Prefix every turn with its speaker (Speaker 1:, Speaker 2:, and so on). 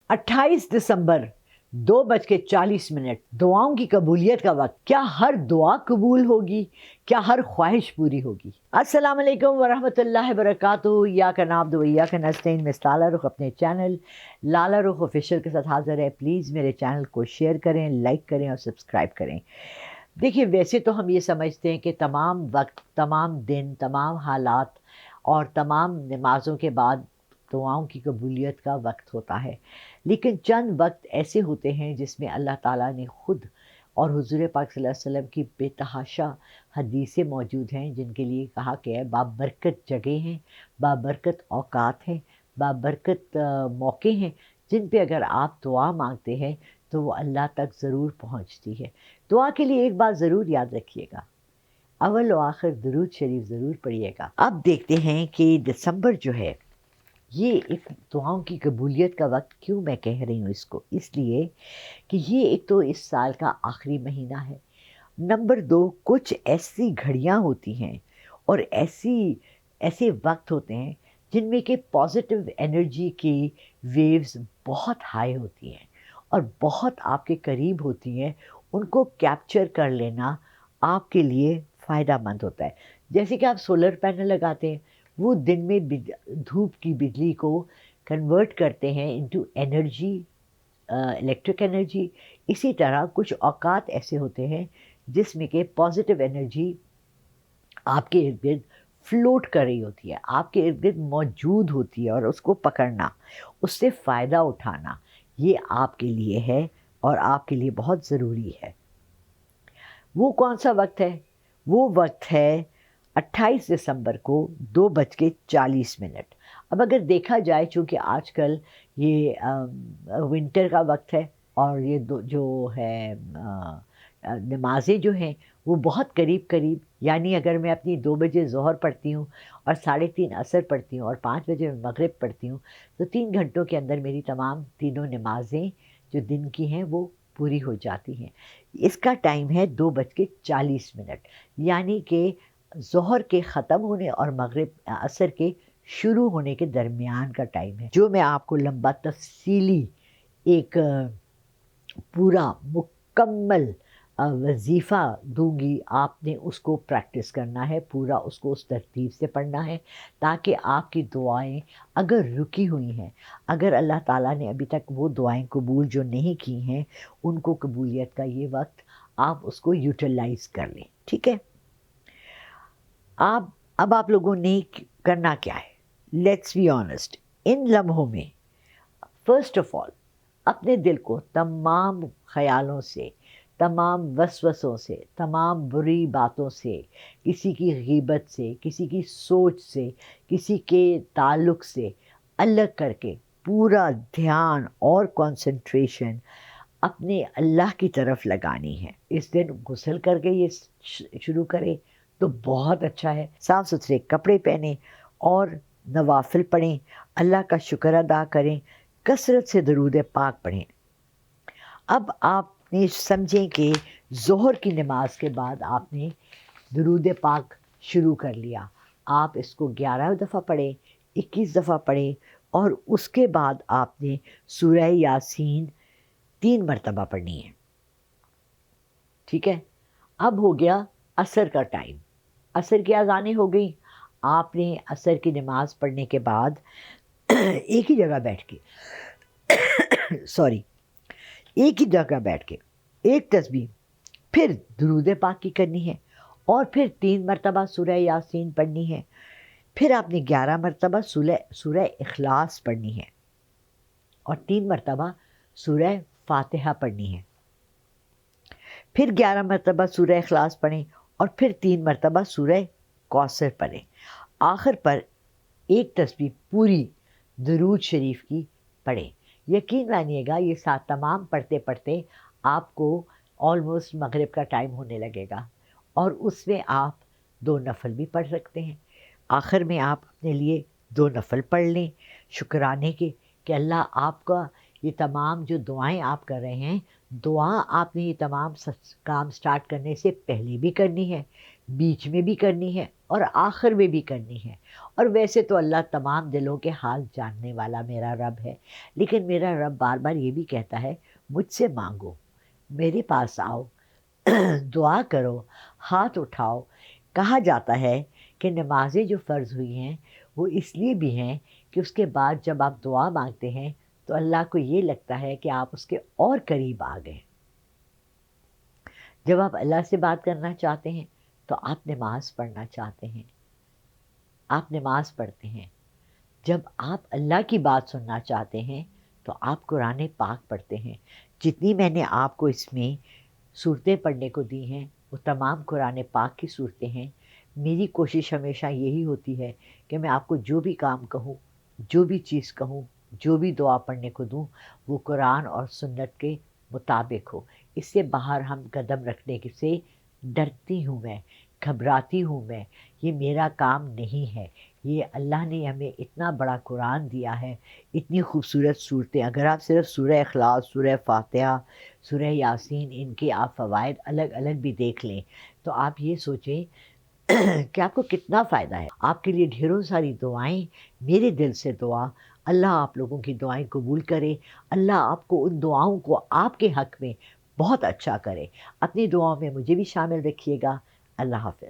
Speaker 1: 28 दिसंबर 2:40 दुआओं की कबूलियत का वक्त। क्या हर दुआ कबूल होगी? क्या हर ख्वाहिश पूरी होगी? अस्सलाम वालेकुम वरहमतुल्लाहि वबरकातुहू। या का नाम दो या का नस्तीन मिस लाला रुख अपने चैनल लाला रुख ऑफिशियल के साथ हाजिर है। प्लीज़ मेरे चैनल को शेयर करें, लाइक करें और सब्सक्राइब करें। देखिए, वैसे तो हम ये समझते हैं कि तमाम वक्त, तमाम दिन, तमाम हालात और तमाम नमाज़ों के बाद दुआओं की कबूलियत का वक्त होता है, लेकिन चंद वक्त ऐसे होते हैं जिसमें अल्लाह ताला ने ख़ुद और हुज़ूर पाक सल्लल्लाहु अलैहि वसल्लम की बेतहाशा हदीसें मौजूद हैं, जिनके लिए कहा गया है बाबरकत जगह हैं, बाबरकत औकात हैं, बाबरकत मौके हैं, जिन पे अगर आप दुआ मांगते हैं तो वो अल्लाह तक ज़रूर पहुँचती है। दुआ के लिए एक बात ज़रूर याद रखिएगा, अव्वल व आखिर दुरूद शरीफ ज़रूर पढ़िएगा। अब देखते हैं कि दिसंबर जो है ये एक दुआओं की कबूलियत का वक्त क्यों मैं कह रही हूँ इसको, इसलिए कि ये एक तो इस साल का आखिरी महीना है। नंबर 2, कुछ ऐसी घड़ियाँ होती हैं और ऐसे वक्त होते हैं जिनमें कि पॉजिटिव एनर्जी की वेव्स बहुत हाई होती हैं और बहुत आपके करीब होती हैं। उनको कैप्चर कर लेना आपके लिए फ़ायदा मंद होता है। जैसे कि आप सोलर पैनल लगाते हैं, वो दिन में धूप की बिजली को कन्वर्ट करते हैं इनटू एनर्जी, इलेक्ट्रिक एनर्जी। इसी तरह कुछ औकात ऐसे होते हैं जिसमें कि पॉजिटिव एनर्जी आपके इर्द गिर्द फ्लोट कर रही होती है, आपके इर्द गिर्द मौजूद होती है, और उसको पकड़ना, उससे फ़ायदा उठाना, ये आपके लिए है और आपके लिए बहुत ज़रूरी है। वो कौन सा वक्त है? वो वक्त है 28 दिसंबर को 2:40। अब अगर देखा जाए, चूँकि आजकल ये विंटर का वक्त है और ये जो है नमाज़ें जो हैं वो बहुत करीब करीब, यानी अगर मैं अपनी 2 बजे ज़ोहर पढ़ती हूँ और 3:30 असर पढ़ती हूँ और 5 बजे मगरिब पढ़ती हूँ, तो 3 घंटों के अंदर मेरी तमाम तीनों नमाज़ें जो दिन की हैं वो पूरी हो जाती हैं। इसका टाइम है 2:40, यानी कि ज़ोहर के ख़त्म होने और मगरिब असर के शुरू होने के दरमियान का टाइम है, जो मैं आपको लंबा तफ़सीली एक पूरा मुकम्मल वजीफ़ा दूंगी। आपने उसको प्रैक्टिस करना है, पूरा उसको उस तरतीब से पढ़ना है, ताकि आपकी दुआएं अगर रुकी हुई हैं, अगर अल्लाह ताला ने अभी तक वो दुआएं कबूल जो नहीं की हैं, उनको कबूलियत का ये वक्त आप उसको यूटिलाइज़ कर लें। ठीक है, अब आप लोगों ने करना क्या है? लेट्स बी ऑनेस्ट, इन लम्हों में फ़र्स्ट ऑफ ऑल अपने दिल को तमाम ख़यालों से, तमाम वसवसों से, तमाम बुरी बातों से, किसी की ग़ीबत से, किसी की सोच से, किसी के ताल्लुक़ से अलग करके पूरा ध्यान और कंसंट्रेशन अपने अल्लाह की तरफ लगानी है। इस दिन गुस्ल करके ये शुरू करें तो बहुत अच्छा है। साफ़ सुथरे कपड़े पहनें और नवाफिल पढ़ें, अल्लाह का शुक्र अदा करें, कसरत से दरूद पाक पढ़ें। अब आपने समझें कि ज़ोहर की नमाज के बाद आपने दरूद पाक शुरू कर लिया। आप इसको 11 दफ़ा पढ़ें, 21 दफ़ा पढ़ें और उसके बाद आपने सूरह यासीन 3 मरतबा पढ़नी है। ठीक है, अब हो गया असर का टाइम, असर की अज़ानें हो गई। आपने असर की नमाज़ पढ़ने के बाद एक ही जगह बैठ के एक ही जगह बैठ के एक तस्बीह, फिर दुरूद पाक की करनी है और फिर 3 मरतबा सूरह यासीन पढ़नी है। फिर आपने 11 मरतबा सूरह इखलास पढ़नी है और 3 मरतबा सूरह फातिहा पढ़नी है। फिर 11 मरतबा सूरह इखलास पढ़ें और फिर 3 मरतबा सूरह कौसर पढ़ें। आखिर पर एक तस्बीह पूरी दुरूद शरीफ की पढ़ें। यकीन मानिएगा, ये साथ तमाम पढ़ते पढ़ते आपको ऑलमोस्ट मगरिब का टाइम होने लगेगा और उसमें आप 2 नफल भी पढ़ सकते हैं। आखिर में आप अपने लिए 2 नफल पढ़ लें शुक्राने के, कि अल्लाह आपका ये तमाम जो दुआएं आप कर रहे हैं, दुआ आपने ये तमाम काम स्टार्ट करने से पहले भी करनी है, बीच में भी करनी है और आखिर में भी करनी है। और वैसे तो अल्लाह तमाम दिलों के हाल जानने वाला मेरा रब है, लेकिन मेरा रब बार बार ये भी कहता है मुझसे मांगो, मेरे पास आओ, दुआ करो, हाथ उठाओ। कहा जाता है कि नमाज़ें जो फ़र्ज़ हुई हैं वो इसलिए भी हैं कि उसके बाद जब आप दुआ मांगते हैं तो अल्लाह को ये लगता है कि आप उसके और करीब आ गए। जब आप अल्लाह से बात करना चाहते हैं तो आप नमाज़ पढ़ना चाहते हैं, आप नमाज़ पढ़ते हैं। जब आप अल्लाह की बात सुनना चाहते हैं तो आप कुरान पाक पढ़ते हैं। जितनी मैंने आपको इसमें सूरतें पढ़ने को दी हैं वो तमाम कुरान पाक की सूरतें हैं। मेरी कोशिश हमेशा यही होती है कि मैं आपको जो भी काम कहूँ, जो भी चीज़ कहूँ, जो भी दुआ पढ़ने को दूँ, वो कुरान और सुन्नत के मुताबिक हो। इससे बाहर हम कदम रखने से डरती हूँ मैं, घबराती हूँ मैं। ये मेरा काम नहीं है। ये अल्लाह ने हमें इतना बड़ा कुरान दिया है, इतनी खूबसूरत सूरतें। अगर आप सिर्फ़ सूरह इखलास, सूरह फातिहा, सूरह यासीन इनके आप फ़वाइद अलग-अलग भी देख लें तो आप ये सोचें कि आपको कितना फ़ायदा है। आपके लिए ढेरों सारी दुआएँ, मेरे दिल से दुआ। अल्लाह आप लोगों की दुआएँ कबूल करे। अल्लाह आपको उन दुआओं को आपके हक़ में बहुत अच्छा करे। अपनी दुआओं में मुझे भी शामिल रखिएगा। अल्लाह हाफ़िज़।